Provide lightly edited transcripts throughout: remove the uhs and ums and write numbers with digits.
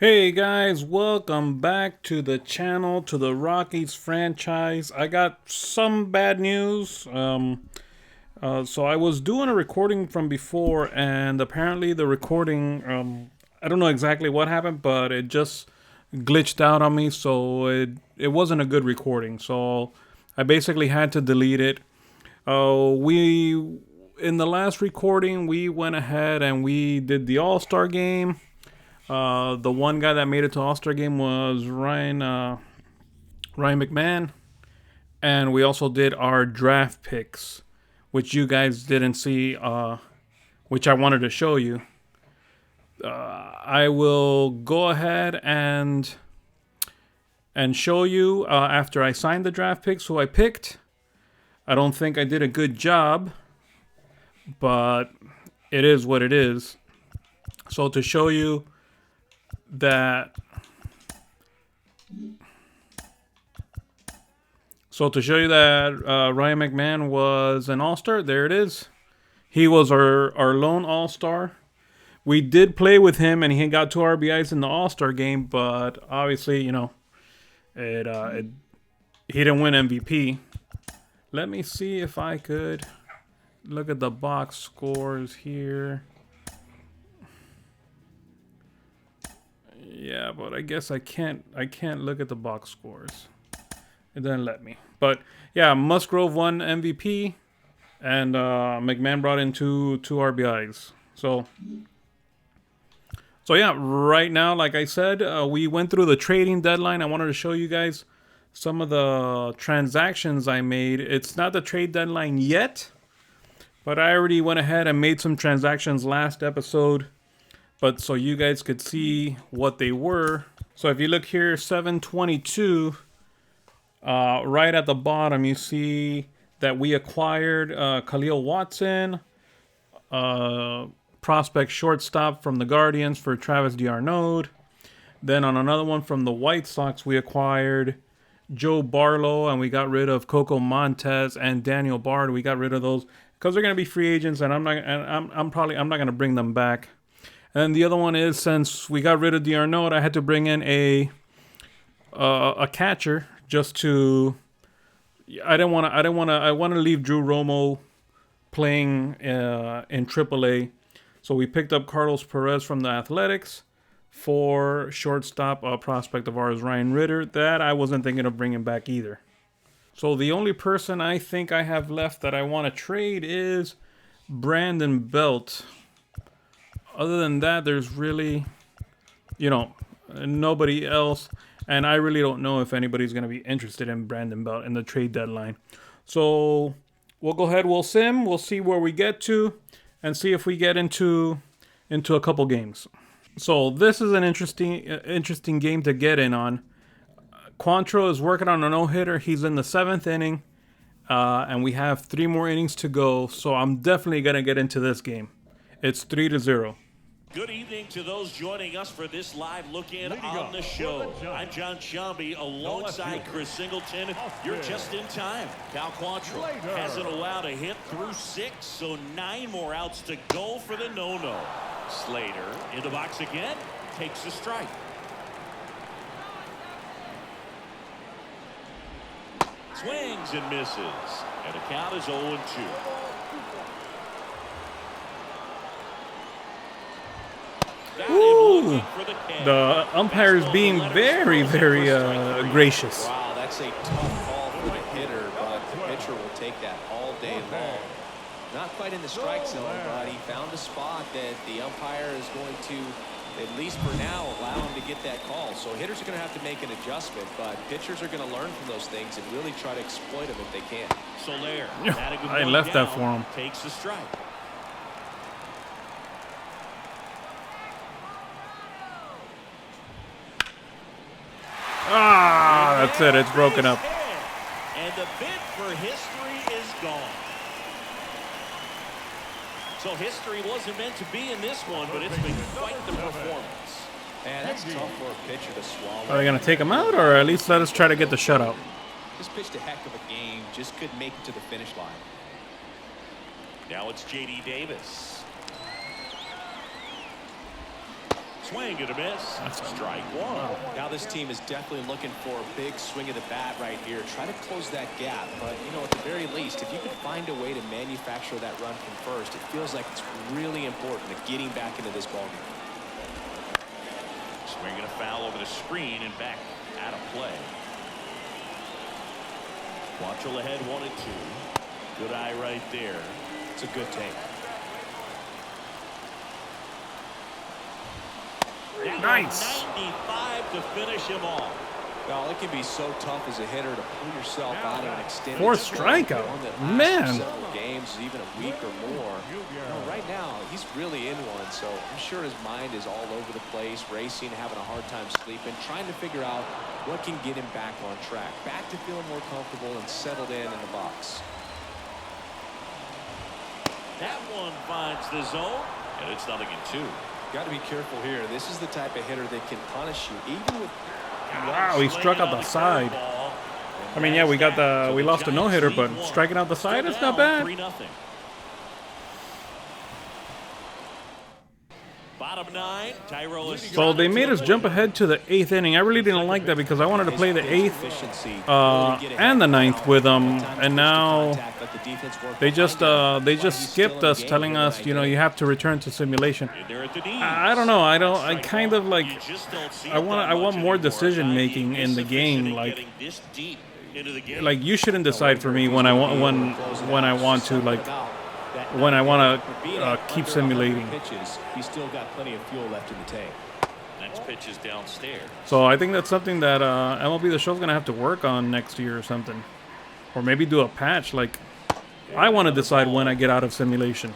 Hey guys, welcome back to the channel, to the Rockies franchise. I got some bad news. So I was doing a recording from before, and apparently the recording, I don't know exactly what happened, but it just glitched out on me, so it wasn't a good recording. So I basically had to delete it. We in the last recording we went ahead and we did the All-Star game. The one guy that made it to All-Star game was Ryan McMahon, and we also did our draft picks, which you guys didn't see, which I wanted to show you. I will go ahead and show you after I signed the draft picks who I picked. I don't think I did a good job, but it is what it is. So to show you that Ryan McMahon was an all-star, there it is. He was our lone all-star. We did play with him, and he got 2 RBIs in the all-star game, but obviously, he didn't win MVP. Let me see if I could look at the box scores here. Yeah, but I guess I can't look at the box scores. It didn't let me. But yeah, Musgrove won MVP, and McMahon brought in two RBIs. So yeah, right now, like I said, we went through the trading deadline. I wanted to show you guys some of the transactions I made. It's not the trade deadline yet, but I already went ahead and made some transactions last episode. But so you guys could see what they were. So if you look here, 722. Right at the bottom, you see that we acquired Khalil Watson, prospect shortstop from the Guardians for Travis d'Arnaud. Then on another one from the White Sox, we acquired Joe Barlow, and we got rid of Coco Montes and Daniel Bard. We got rid of those because they're going to be free agents, and I'm not going to bring them back. And then the other one is, since we got rid of d'Arnaud, I had to bring in a catcher. Just to, I want to leave Drew Romo playing in AAA. So we picked up Carlos Perez from the Athletics for shortstop, a prospect of ours, Ryan Ritter. That I wasn't thinking of bringing back either. So the only person I think I have left that I want to trade is Brandon Belt. Other than that, there's really, nobody else. And I really don't know if anybody's going to be interested in Brandon Belt in the trade deadline. So we'll go ahead, we'll sim, we'll see where we get to, and see if we get into a couple games. So this is an interesting game to get in on. Quantrill is working on a no-hitter. He's in the 7th inning, and we have 3 more innings to go. So I'm definitely going to get into this game. It's 3-0. Good evening to those joining us for this live look-in on the show. I'm John Shambi alongside Chris Singleton. You're just in time. Cal Quantrill hasn't allowed a hit through 6, so 9 more outs to go for the no-no. Slater in the box again, takes a strike. Swings and misses, and the count is 0-2. Ooh, the umpire is being very gracious. Wow, that's a tough call for the hitter, but the pitcher will take that all day long. Not quite in the strike zone, but he found a spot that the umpire is going to, at least for now, allow him to get that call. So hitters are going to have to make an adjustment, but pitchers are going to learn from those things and really try to exploit them if they can. Soler, I left that for him. Takes the strike. Ah, that's it. It's broken up. And the bid for history is gone. So history wasn't meant to be in this one, but it's been quite the performance. Man, that's tough for a pitcher to swallow. Are they going to take him out, or at least let us try to get the shutout? Just pitched a heck of a game, just couldn't make it to the finish line. Now it's J.D. Davis. Swing and a miss. That's strike one. Now this team is definitely looking for a big swing of the bat right here. Try to close that gap. But, you know, at the very least, if you could find a way to manufacture that run from first, it feels like it's really important to getting back into this ballgame. Swinging a foul over the screen and back out of play. Quantrill ahead 1-2. Good eye right there. It's a good take. Nice. 95 to finish him off. Well, it can be so tough as a hitter to pull yourself out of an extended Fourth stretch, strikeout. one that Man. lasts several games, even a week or more. You know, right now, he's really in one, so I'm sure his mind is all over the place, racing, having a hard time sleeping, trying to figure out what can get him back on track, back to feeling more comfortable and settled in the box. That one finds the zone, and it's 0-2. Got to be careful here. This is the type of hitter that can punish you, even with. Wow, he struck out the side. I mean, yeah, we lost a no-hitter, but striking out the side is not bad. 3-0. Bottom 9, Tyrell is So they made us jump ahead to the 8th inning. I really didn't like that because I wanted to play the 8th and the 9th with them, and now they just skipped us, telling us, you know, you have to return to simulation. I don't know. I kind of like. I want more decision making in the game. Like you shouldn't decide for me when I want to like. When I want to keep simulating. He's still got plenty of fuel left in the tank. Next pitch is downstairs. So I think that's something that MLB The Show's going to have to work on next year or something. Or maybe do a patch. Like, I want to decide when I get out of simulation.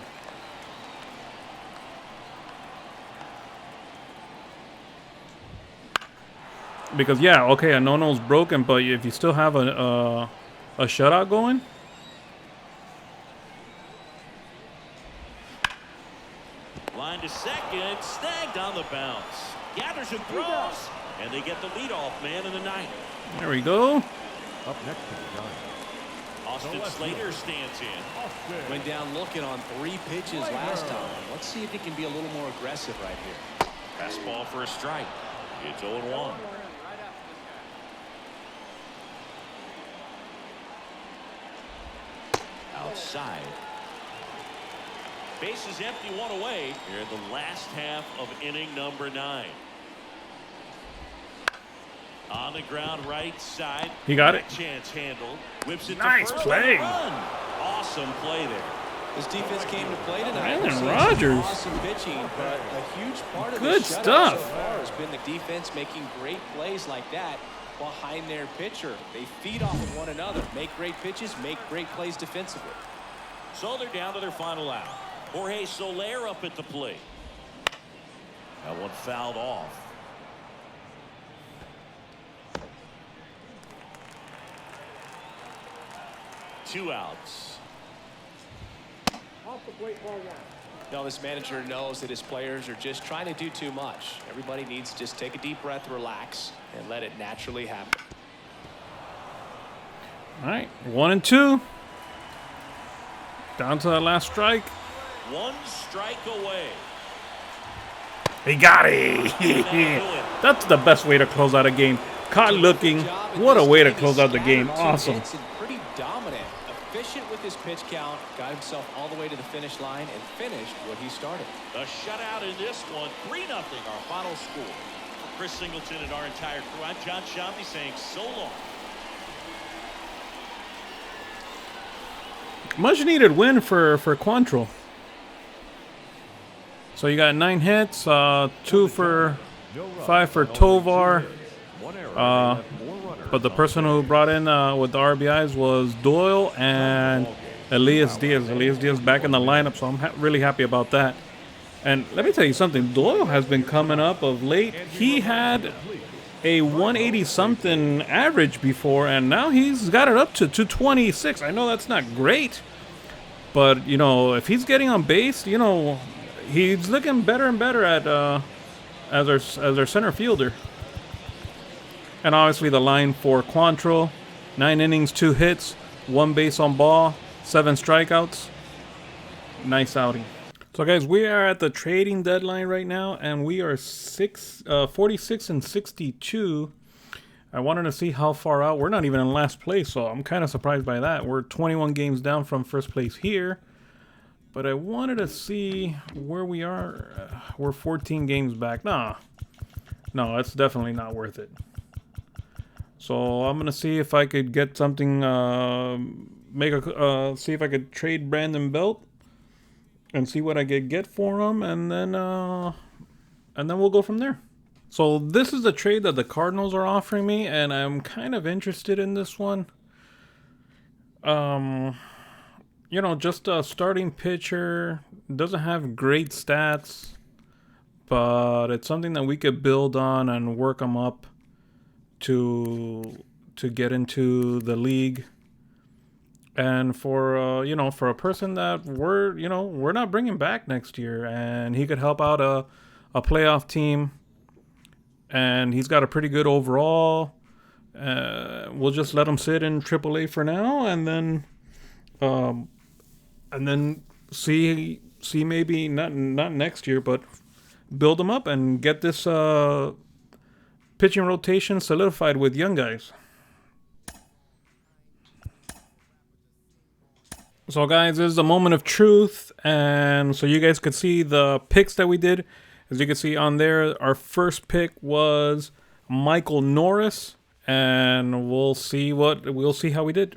Because, yeah, okay, a no-no's broken, but if you still have a shutout going... Line to second, snagged on the bounce. Gathers and throws, and they get the leadoff man in the 9th. There we go. Up next to the 9th. Austin Slater stands in. Went down looking on 3 pitches last time. Let's see if he can be a little more aggressive right here. Fastball for a strike. It's 0-1. Outside. Base is empty, 1 away. Here in the last half of inning number 9. On the ground, right side. He got it. Chance handled. Whips it Nice to first. play. Run. Awesome play there. This defense came to play tonight. Aaron Rodgers. Awesome pitching, but a huge part of Good the shutout stuff. so far has been the defense making great plays like that behind their pitcher. They feed off of one another, make great pitches, make great plays defensively. So they're down to their final out. Jorge Soler up at the plate. That one fouled off. Two outs. Off the plate, ball 1. Now this manager knows that his players are just trying to do too much. Everybody needs to just take a deep breath, relax, and let it naturally happen. All right, 1-2. Down to the last strike. 1 strike away. He got it. That's the best way to close out a game. Caught looking. What a way to close out the game. Awesome. Pretty dominant, efficient with his pitch count, got himself all the way to the finish line and finished what he started. A shutout in this one. 3-0 our final score. For Chris Singleton and our entire crew, I'm John Shambi saying so long. Much needed win for Quantrill. So you got 9 hits, 2 for 5 for Tovar. But the person who brought in with the RBIs was Doyle and Elias Diaz. Elias Diaz back in the lineup, so I'm really happy about that. And let me tell you something. Doyle has been coming up of late. He had a 180-something average before, and now he's got it up to 226. I know that's not great, but, you know, if he's getting on base, you know, he's looking better and better at as our center fielder. And obviously the line for Quantrill, 9 innings, 2 hits, 1 base on ball, 7 strikeouts. Nice outing. So guys, we are at the trading deadline right now, and we are 46 and 62. I wanted to see how far out. We're not even in last place, so I'm kind of surprised by that. We're 21 games down from first place here. But I wanted to see where we are. We're 14 games back. Nah. No, that's definitely not worth it. So I'm going to see if I could get something, see if I could trade Brandon Belt and see what I could get for him, and then we'll go from there. So this is the trade that the Cardinals are offering me, and I'm kind of interested in this one. You know, just a starting pitcher, doesn't have great stats, but it's something that we could build on and work him up to get into the league. And for you know, for a person that we're not bringing back next year, and he could help out a playoff team, and he's got a pretty good overall. We'll just let him sit in AAA for now, and then see maybe not next year, but build him up and get this pitching rotation solidified with young guys. So guys, this is a moment of truth, and so you guys could see the picks that we did. As you can see on there, our first pick was Michael Norris, and we'll see how we did.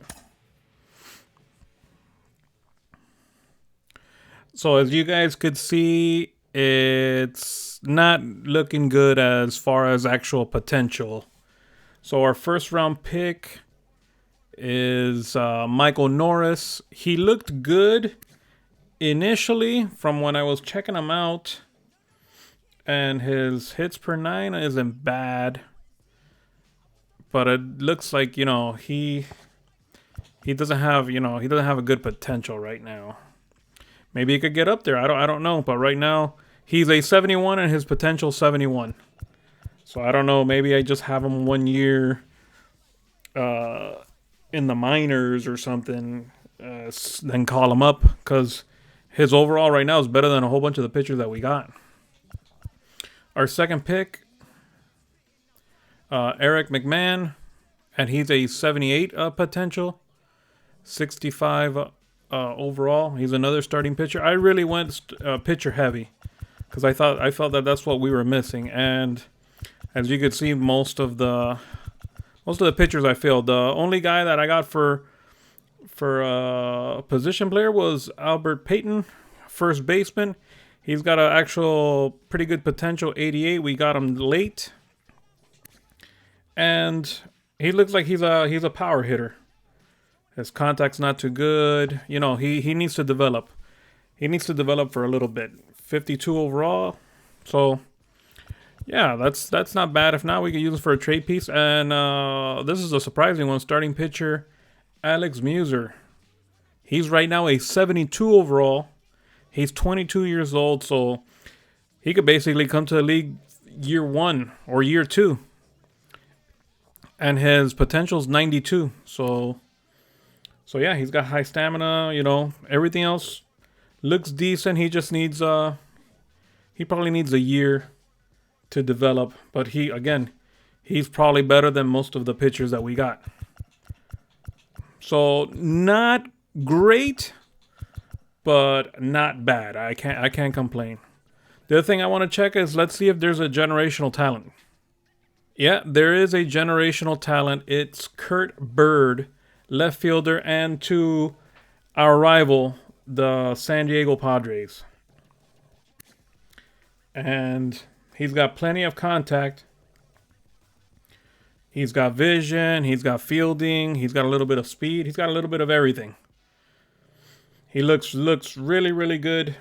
So as you guys could see, it's not looking good as far as actual potential. So our first round pick is Michael Norris. He looked good initially from when I was checking him out, and his hits per 9 isn't bad, but it looks like, you know, he doesn't have a good potential right now. Maybe he could get up there. I don't know, but right now he's a 71 and his potential 71. So I don't know, maybe I just have him 1 year in the minors or something, then call him up, because his overall right now is better than a whole bunch of the pitchers that we got. Our second pick, Eric McMahon, and he's a 78 potential, 65 overall. He's another starting pitcher. I really went pitcher heavy because I felt that that's what we were missing, and as you could see, most of the pitchers I filled. The only guy that I got for a position player was Albert Payton, first baseman. He's got an actual pretty good potential, 88. We got him late, and he looks like he's a power hitter. His contact's not too good. You know, he needs to develop. He needs to develop for a little bit. 52 overall. So yeah, that's not bad. If not, we could use it for a trade piece. And this is a surprising one. Starting pitcher, Alex Muser. He's right now a 72 overall. He's 22 years old, so he could basically come to the league year 1 or year 2. And his potential is 92. So yeah, he's got high stamina. You know, everything else looks decent. He just needs he probably needs a year to develop, but he's probably better than most of the pitchers that we got. So not great, but not bad. I can't complain. The other thing I want to check is, let's see if there's a generational talent. Yeah, there is a generational talent. It's Kurt Bird, left fielder, and to our rival, the San Diego Padres. And he's got plenty of contact. He's got vision. He's got fielding. He's got a little bit of speed. He's got a little bit of everything. He looks really, really good.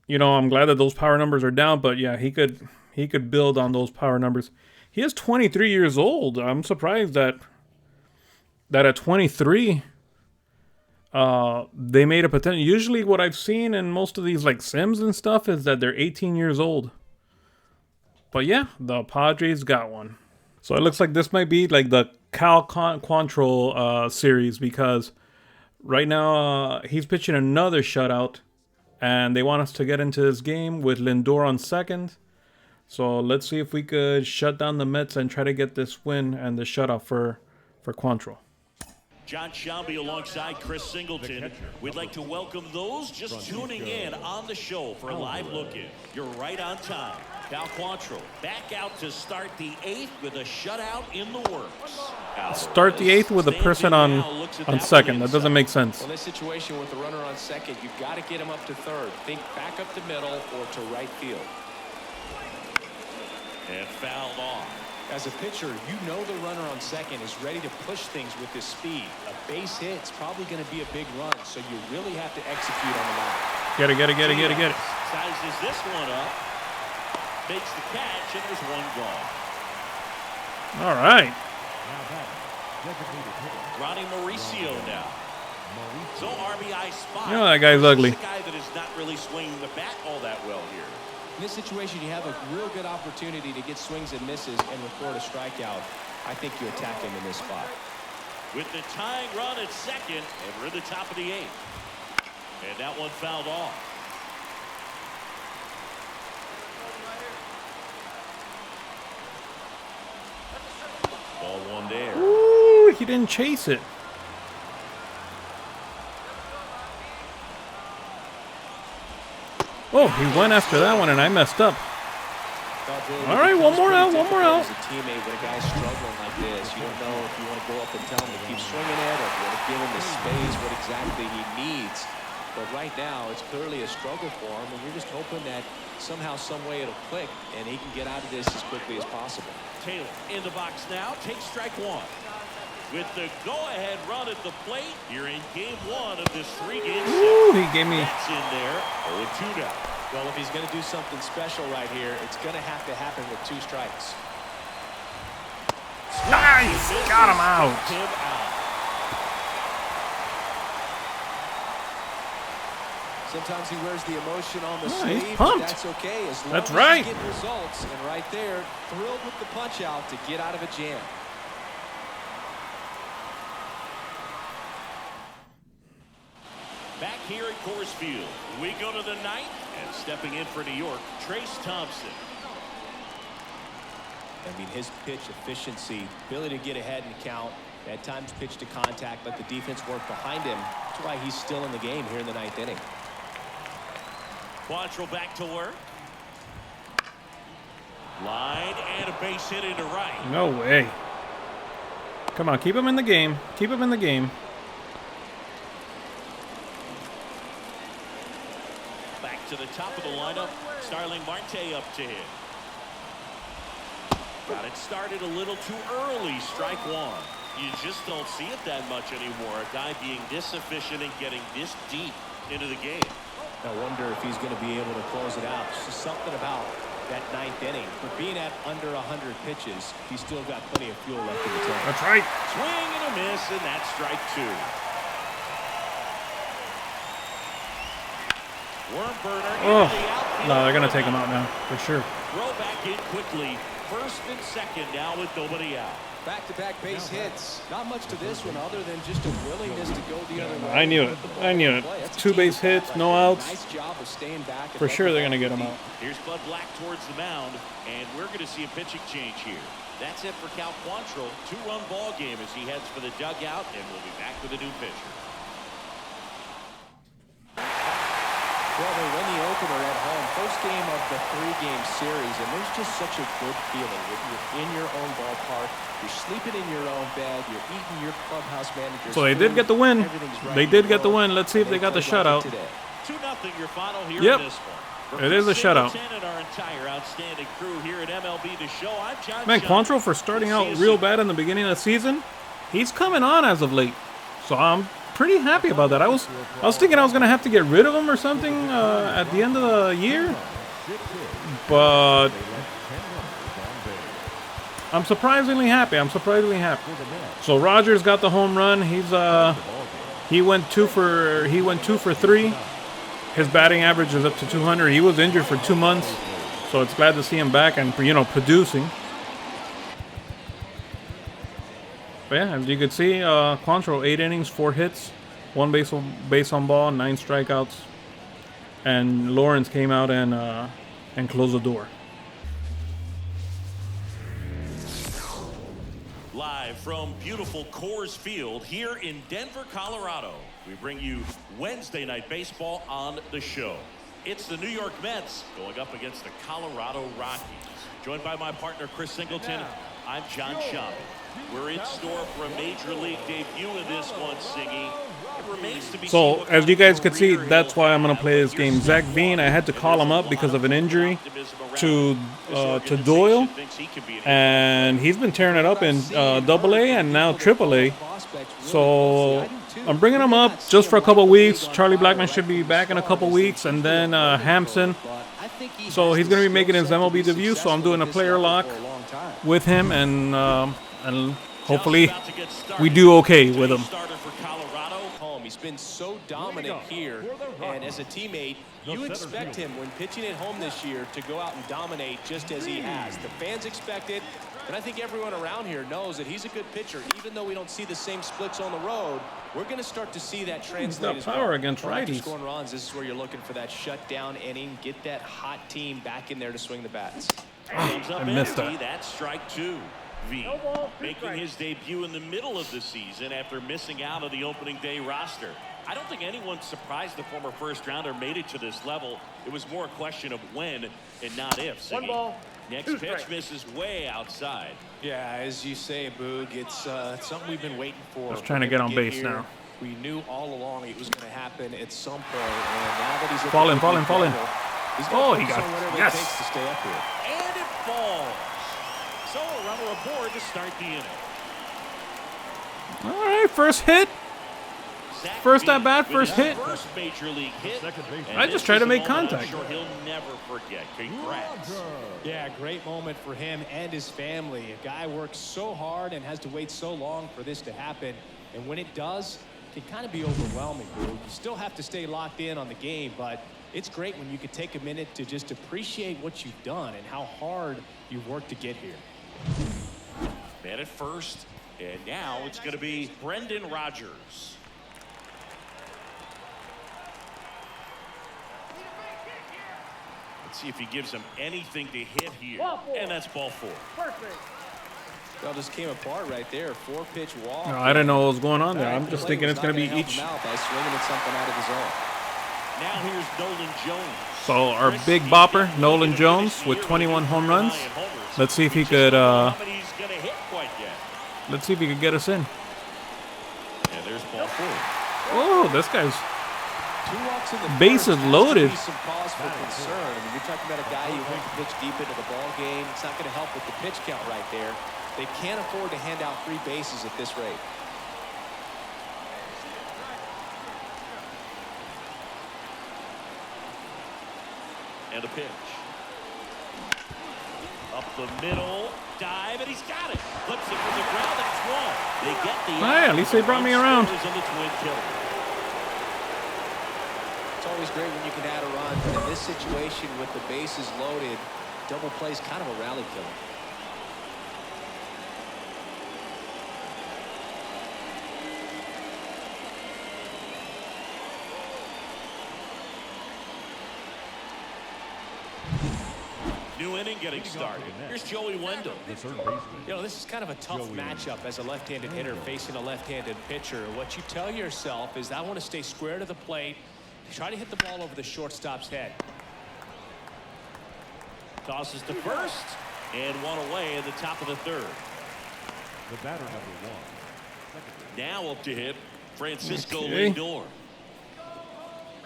You know, I'm glad that those power numbers are down, but yeah, he could build on those power numbers. He is 23 years old. I'm surprised that at 23, they made a potential. Usually what I've seen in most of these like Sims and stuff is that they're 18 years old. But yeah, the Padres got one. So it looks like this might be like the Cal Quantrill series, because right now he's pitching another shutout and they want us to get into this game with Lindor on second. So let's see if we could shut down the Mets and try to get this win and the shutout for Quantrill. John Shambi alongside Chris Singleton. We'd like to welcome those just tuning in on the show for a live look-in. You're right on time. Cal Quantrill back out to start the 8th with a shutout in the works. Start the 8th with a person on second. That doesn't make sense. In this situation with the runner on second, you've got to get him up to third. Think back up the middle or to right field. And fouled off. As a pitcher, you know the runner on second is ready to push things with his speed. A base hit's probably going to be a big run, so you really have to execute on the mound. Get it. Sizes this one up. Makes the catch, and there's one gone. All right. Ronnie Mauricio now. So RBI spot. You know that guy's ugly. He's a guy that is not really swinging the bat all that well here. In this situation, you have a real good opportunity to get swings and misses and record a strikeout. I think you attack him in this spot. With the tying run at second, and we're at the top of the 8th. And that one fouled off. Ball one there. Ooh, he didn't chase it. Oh, he went after that one, and I messed up. All right, one more out. As a teammate, when a guy's struggling like this, you don't know if you want to go up and tell him to keep swinging it, or if you want to give him the space, what exactly he needs. But right now, it's clearly a struggle for him, and you're just hoping that somehow, some way, it'll click, and he can get out of this as quickly as possible. Taylor in the box now, takes strike one. With the go-ahead run at the plate, you're in game 1 of this 3-game set. Ooh, he gave me. That's in there. 0-2 now. Well, if he's going to do something special right here, it's going to have to happen with 2 strikes. Nice, got him out. Sometimes he wears the emotion on the he's sleeve, pumped. but that's okay. As long That's as right. he's getting results, and right there, thrilled with the punch out to get out of a jam. Back here at Coors Field, we go to the 9th, and stepping in for New York, Trace Thompson. I mean, his pitch efficiency, ability to get ahead and count, at times pitch to contact, let the defense work behind him. That's why he's still in the game here in the 9th inning. Quantrill back to work. Line and a base hit into right. No way. Come on, keep him in the game. Keep him in the game. Back to the top of the lineup. Starling Marte up to hit. Got it started a little too early. Strike one. You just don't see it that much anymore. A guy being this efficient and getting this deep into the game. I wonder if he's going to be able to close it out. There's just something about that 9th inning. But being at under 100 pitches, he's still got plenty of fuel left in the tank. That's right. Swing and a miss, and that's strike 2. Worm burner into the outfield. No, they're going to take him out now, for sure. Throw back in quickly. First and second now with nobody out. Back-to-back base hits. Not much to this one other than just a willingness to go the other way. I knew it. I knew it. 2 base hits, no outs. Nice job of staying back. For sure they're going to get him out. Here's Bud Black towards the mound, and we're going to see a pitching change here. That's it for Cal Quantrill. 2-run ball game as he heads for the dugout, and we'll be back with a new pitcher. Well, they win the opener at home. First game of the 3-game series, and there's just such a good feeling. You're in your own ballpark. You're sleeping in your own bed. You're eating your clubhouse manager's So they did get the win. They did get the win. Let's see if they got the shutout. 2-0 your final here Yep. in this one. It is a shutout. And our entire outstanding crew here at MLB The Show. I'm John Man, Shambi. Quantrill, for starting out real bad in the beginning of the season, he's coming on as of late. So I'm pretty happy about that. I was thinking I was going to have to get rid of him or something at the end of the year. But I'm surprisingly happy. So Rogers got the home run. He went 2 for 3. His batting average is up to 200. He was injured for 2 months, so it's glad to see him back and producing. But yeah, as you can see, Quantrill 8 innings, 4 hits, 1 base on ball, 9 strikeouts. and Lawrence came out and closed the door. Live from beautiful Coors Field here in Denver, Colorado, we bring you Wednesday Night Baseball on the show. It's the New York Mets going up against the Colorado Rockies. Joined by my partner, Chris Singleton, I'm John Shambi. We're in store for a Major League debut in this one, Siggy. It remains to be So, as you guys could see, that's why I'm going to play this game. Zach Veen, I had to call him up because of an injury to Doyle, and he's been tearing it up in Double-A and now Triple-A. So, I'm bringing him up just for a couple weeks. Charlie Blackmon should be back in a couple weeks, and then Hampson. So, he's going to be making his MLB debut, so I'm doing a player lock with him, and hopefully we do okay with him. He's been so dominant here, and as a teammate, you expect him when pitching at home this year to go out and dominate just as he has. The fans expect it, and I think everyone around here knows that he's a good pitcher. Even though we don't see the same splits on the road, we're going to start to see that translate as well. Power against After righties. scoring runs, this is where you're looking for that shutdown inning, get that hot team back in there to swing the bats. I missed that. That's strike two. V making his debut in the middle of the season after missing out on the opening day roster. I don't think anyone surprised the former first rounder made it to this level. It was more a question of when and not if. Siggy. Next pitch misses way outside. Yeah, as you say, Boog, it's something we've been waiting for. Just trying to get on base now. We knew all along it was going to happen at some point, and now that he's Falling. Oh, he got it. Yes. Takes to stay up here. And it falls. So a runner aboard to start the inning. All right, first hit. First at bat, first hit. First major league hit. I just tried to make contact. I'm sure he'll never forget. Congrats. Yeah, great moment for him and his family. A guy works so hard and has to wait so long for this to happen. And when it does, it can kind of be overwhelming, dude. You still have to stay locked in on the game, but it's great when you can take a minute to just appreciate what you've done and how hard you've worked to get here. Man at first, and now it's going to be Brendan Rodgers. Let's see if he gives him anything to hit here. And that's ball four. That just came apart right there. 4-pitch walk. No, I didn't know what was going on there. I'm just thinking it's going to be each. By swinging at something out of his zone. Now here's Nolan Jones. So our big bopper, Nolan Jones, with 21 home runs. Let's see if he could. Let's see if he could get us in. And there's ball four. Oh, this guy's bases loaded. Some cause for concern. I mean, you're talking about a guy who wants to pitch deep into the ball game. It's not going to help with the pitch count right there. They can't afford to hand out free bases at this rate. And a pitch. Up the middle, dive, and he's got it. Flips it from the ground, and it's one. They get the Hey, at least they brought me around. It's always great when you can add a run, but in this situation with the bases loaded, double play is kind of a rally killer. New inning getting started. Here's Joey Wendell. You know, this is kind of a tough matchup as a left-handed hitter facing a left-handed pitcher. What you tell yourself is I want to stay square to the plate, try to hit the ball over the shortstop's head. Tosses to first, and one away in the top of the third. The batter number one. Now up to hit, Francisco Okay. Lindor.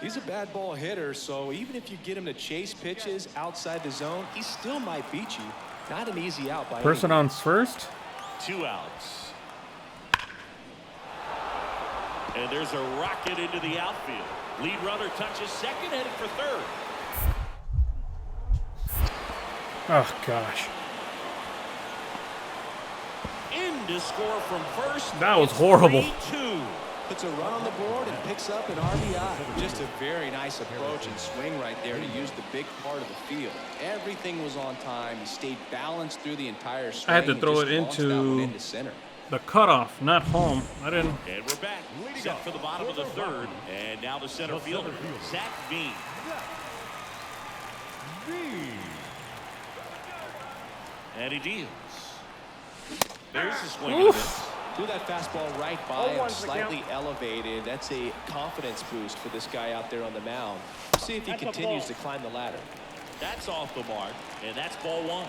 He's a bad ball hitter, so even if you get him to chase pitches outside the zone, he still might beat you. Not an easy out by Person on first. 2 outs. And there's a rocket into the outfield. Lead runner touches second, headed for third. Oh, gosh. In to score from first. That was horrible. 3-2. Puts a run on the board and picks up an RBI. Just a very nice approach and swing right there to use the big part of the field. Everything was on time. He stayed balanced through the entire swing. I had to throw and it just launched that one into into center. The cutoff, not home. I didn't. And we're back. Set for the bottom of the third. And now the center fielder, Zach Veen. And he deals. There's the swing and a miss. Threw that fastball right by him, slightly elevated. That's a confidence boost for this guy out there on the mound. We'll see if he continues to climb the ladder. That's off the mark, and that's ball one.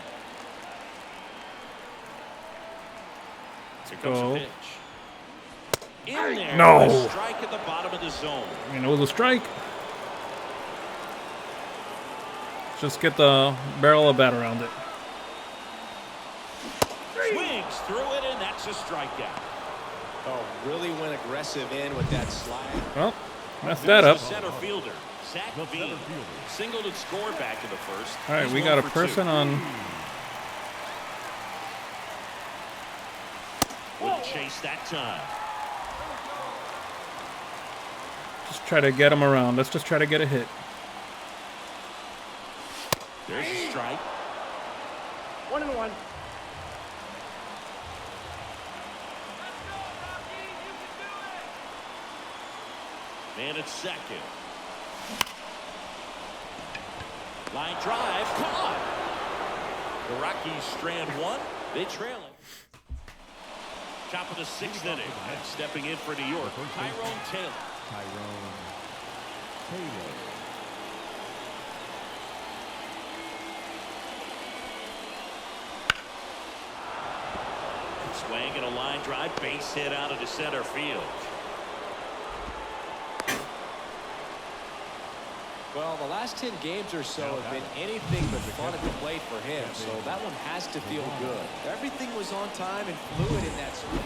Here comes the pitch. In there. No. A strike at the bottom of the zone. You know, it was a strike. Just get the barrel of bat around it. Swings through it, and that's a strikeout. Oh, really went aggressive in with that slide. Well, messed that up. The center fielder, Zach Veen, singled and scored back in the first. All right, He's we got a 1 for 2. person on. Wouldn't chase that time. Just try to get him around. Let's just try to get a hit. There's a strike. 1-1. Man at second. Line drive, caught. The Rockies strand one. They trail it. Top of the 6th inning. And stepping in for New York, Tyrone Taylor. Swing and a line drive, base hit out into center field. Well, the last 10 games or so have been anything but fun at the plate for him, so that one has to feel good. Everything was on time and fluid in that swing.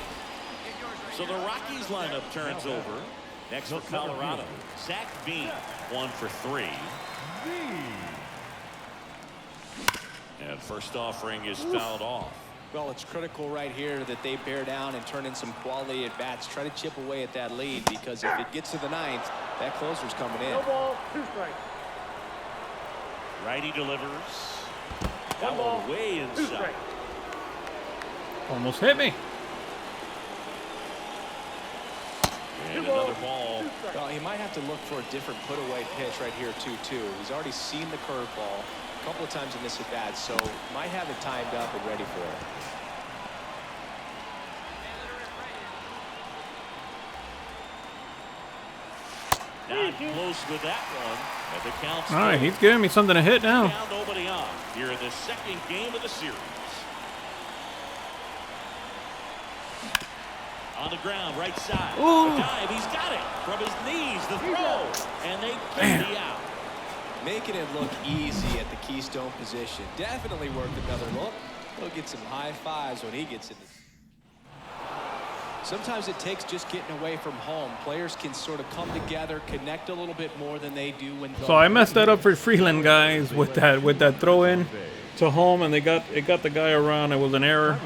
So the Rockies lineup turns over. Next for Colorado, Zach Veen, 1 for 3. And first offering is fouled off. Well, it's critical right here that they bear down and turn in some quality at bats. Try to chip away at that lead, because if it gets to the 9th, that closer's coming in. No ball, 2 strikes. Righty delivers. That 1 ball, one way 2 inside. strikes. Almost hit me. And another ball. Well, he might have to look for a different put-away pitch right here, 2-2. He's already seen the curveball a couple of times in this at-bat, so might have it timed up and ready for it. Not close with that one. And the count's All right, he's giving me something to hit now. down, nobody on. Here in the 2nd game of the series. On the ground, right side. Ooh. The dive, he's got it. From his knees, the throw. And they get the out. Making it look easy at the Keystone position. Definitely worth another look. He'll get some high fives when he gets in. Sometimes it takes just getting away from home. Players can sort of come together, connect a little bit more than they do when. So I messed that up for Freeland, guys, with that throw in to home, and it got the guy around. It was an error.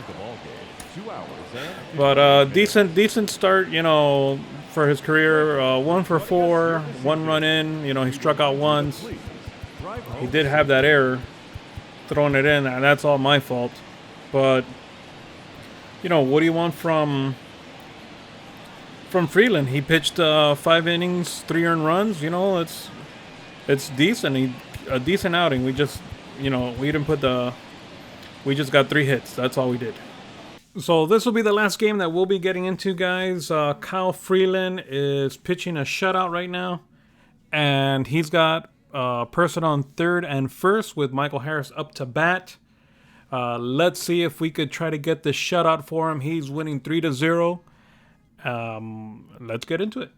But decent start, you know, for his career. 1 for 4, 1 run in. You know, he struck out once. He did have that error throwing it in, and that's all my fault. But you know, what do you want from Freeland? He pitched 5 innings, 3 earned runs. You know, it's decent. A decent outing. We just, you know, we just got 3 hits. That's all we did. So this will be the last game that we'll be getting into, guys. Kyle Freeland is pitching a shutout right now, and he's got a person on 3rd and 1st with Michael Harris up to bat. Let's see if we could try to get this shutout for him. He's winning 3-0. Let's get into it.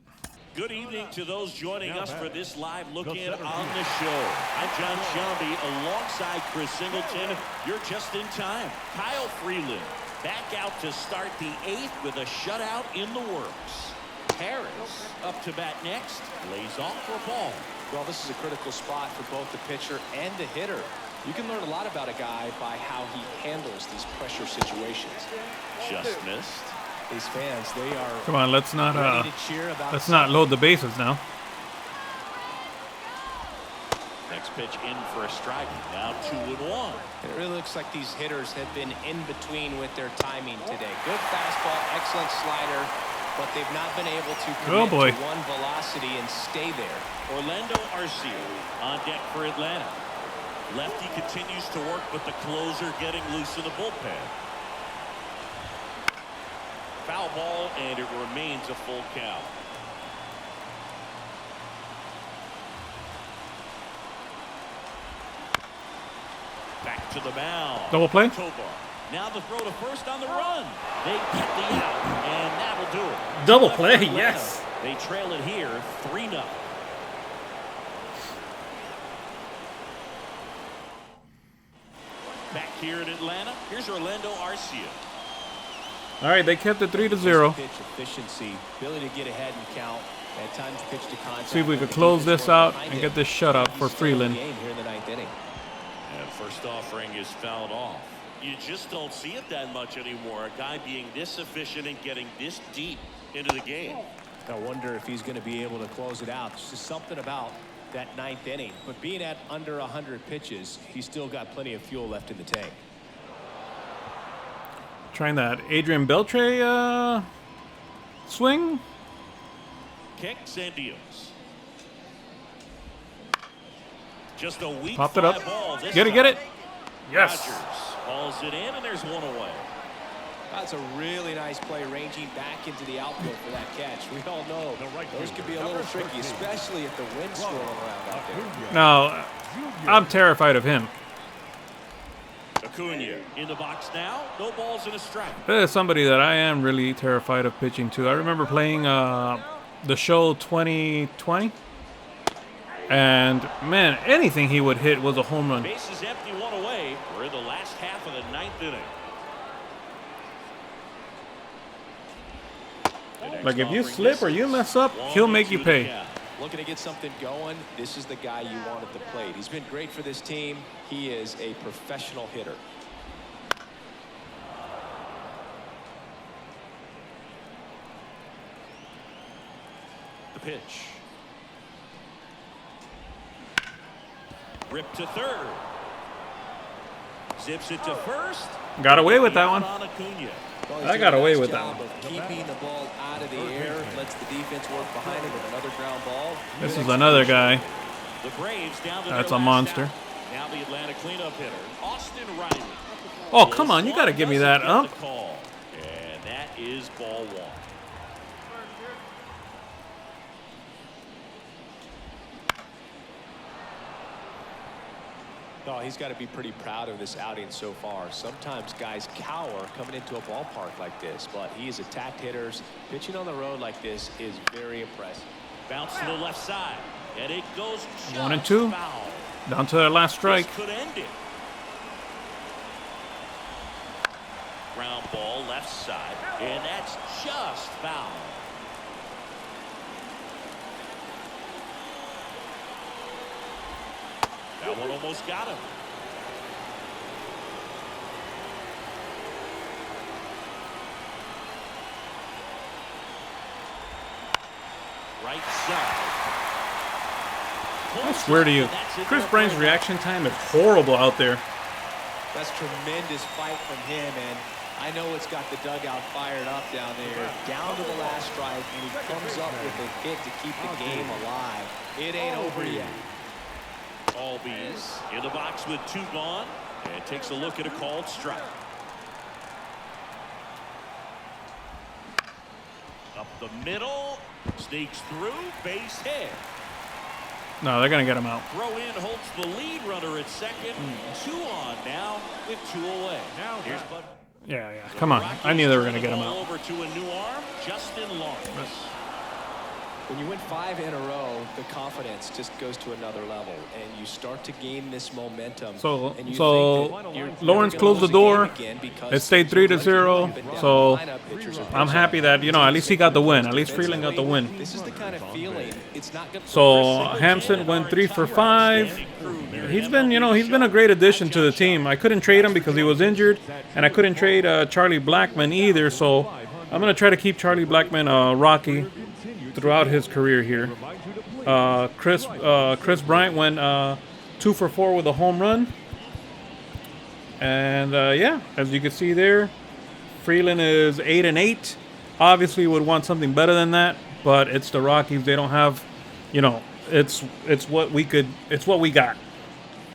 Good evening to those joining us for this live look-in on the show. I'm John Shambi alongside Chris Singleton. You're just in time. Kyle Freeland back out to start the 8th with a shutout in the works. Harris up to bat next. Lays off for a ball. Well, this is a critical spot for both the pitcher and the hitter. You can learn a lot about a guy by how he handles these pressure situations. Just missed. These fans, they are. Come on, let's not ready to cheer about load the bases now. That Next pitch in for a strike. Now 2-1. It really looks like these hitters have been in between with their timing today. Good fastball, excellent slider, but they've not been able to commit to one velocity and stay there. Orlando Arcia on deck for Atlanta. Lefty continues to work, but the closer getting loose in the bullpen. Foul ball, and it remains a full count. Back to the mound. Double play. Tobar. Now the throw to first on the run. They get the out, and that'll do it. Double play, yes. They trail it here, 3-0. Back here in Atlanta, here's Orlando Arcia. All right, they kept it 3-0. Pitch efficiency, ability to get ahead and count. At times pitch to contact. See if we could close this out and get this shutout for Freeland. Here in the 9th inning. And first offering is fouled off. You just don't see it that much anymore. A guy being this efficient and getting this deep into the game. I wonder if he's going to be able to close it out. There's just something about that 9th inning. But being at under 100 pitches, he's still got plenty of fuel left in the tank. Trying that Adrian Beltre swing. Kicks and deals. Just a weak Popped it up. ball this Get it, get it. time. Yes. Rogers hauls it in, and there's one away. That's a really nice play, ranging back into the outfield for that catch. We all know those could be a little tricky, especially if the wind's swirling around out there. Now, I'm terrified of him. Acuna in the box now. No balls and a strike. That is somebody that I am really terrified of pitching to. I remember playing the show 2020. And, man, anything he would hit was a home run. Bases empty, one away. We're in the last half of the 9th inning. Like, if you slip or you mess up, he'll make you pay. Looking to get something going. This is the guy you want at the plate. He's been great for this team. He is a professional hitter. The pitch. Rip to third. Zips it to first. Got away with that one. On Acuna. I got away with that one. Keeping the ball out of the air, lets the defense work behind it with another ground ball. This is another guy. The Braves down to That's their a last monster. out. Now the Atlanta cleanup hitter, Austin Riley. Oh, come on. You got to give me that ump. Call. And that is ball one. Oh, he's got to be pretty proud of this outing so far. Sometimes guys cower coming into a ballpark like this, but he has attacked hitters. Pitching on the road like this is very impressive. Bounce to the left side, and it goes 1 and 2. foul. Down to their last strike. This could end it. Ground ball left side, and that's just foul. That one almost got him. Right side. I swear to you, Chris Bryant's reaction time is horrible out there. That's tremendous fight from him, and I know it's got the dugout fired up down there. Down to the last strike, and he comes up with a hit to keep the game alive. It ain't over yet. Albies in the box with 2 gone, and takes a look at a called strike. Up the middle, sneaks through, base hit. No, they're going to get him out. Throw in holds the lead runner at second. 2 on now with 2 away. Now here's Bud. Yeah. Come on. I knew they were going to get him out. Over to a new arm, Justin Lawrence. When you win 5 in a row, the confidence just goes to another level, and you start to gain this momentum. So and you Lawrence think that closed the door. It stayed 3-0. So I'm happy that, at least he got the win. At least Freeland got the win. This is the kind of feeling. It's not good. So Hampson went 3 for 5. He's been a great addition to the team. I couldn't trade him because he was injured, and I couldn't trade Charlie Blackmon either. So I'm going to try to keep Charlie Blackmon a Rocky throughout his career here. Chris Bryant went 2 for 4 with a home run. And yeah, as you can see there, Freeland is 8-8. Obviously, would want something better than that, but it's the Rockies. They don't have, you know, it's what we could, it's what we got.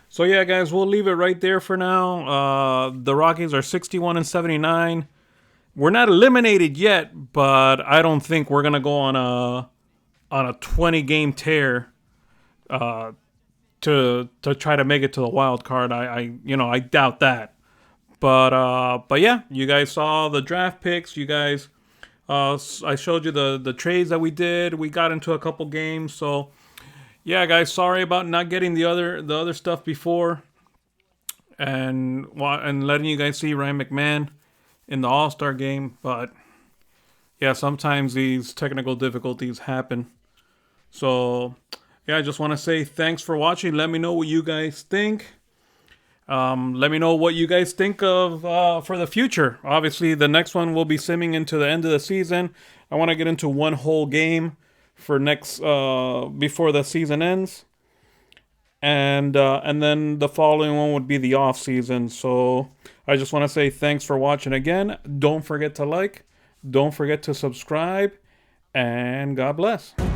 So yeah, guys, we'll leave it right there for now. The Rockies are 61-79. We're not eliminated yet, but I don't think we're gonna go on a 20-game tear to try to make it to the wild card. I doubt that. But yeah, you guys saw the draft picks. You guys, I showed you the trades that we did. We got into a couple games. So yeah, guys, sorry about not getting the other stuff before, and letting you guys see Ryan McMahon in the All-Star game. But yeah, sometimes these technical difficulties happen. So yeah, I just want to say thanks for watching. Let me know what you guys think. Let me know what you guys think of for the future. Obviously, the next one will be simming into the end of the season. I want to get into one whole game for next before the season ends, and then the following one would be the off season. So I just want to say thanks for watching again. Don't forget to like, don't forget to subscribe, and God bless.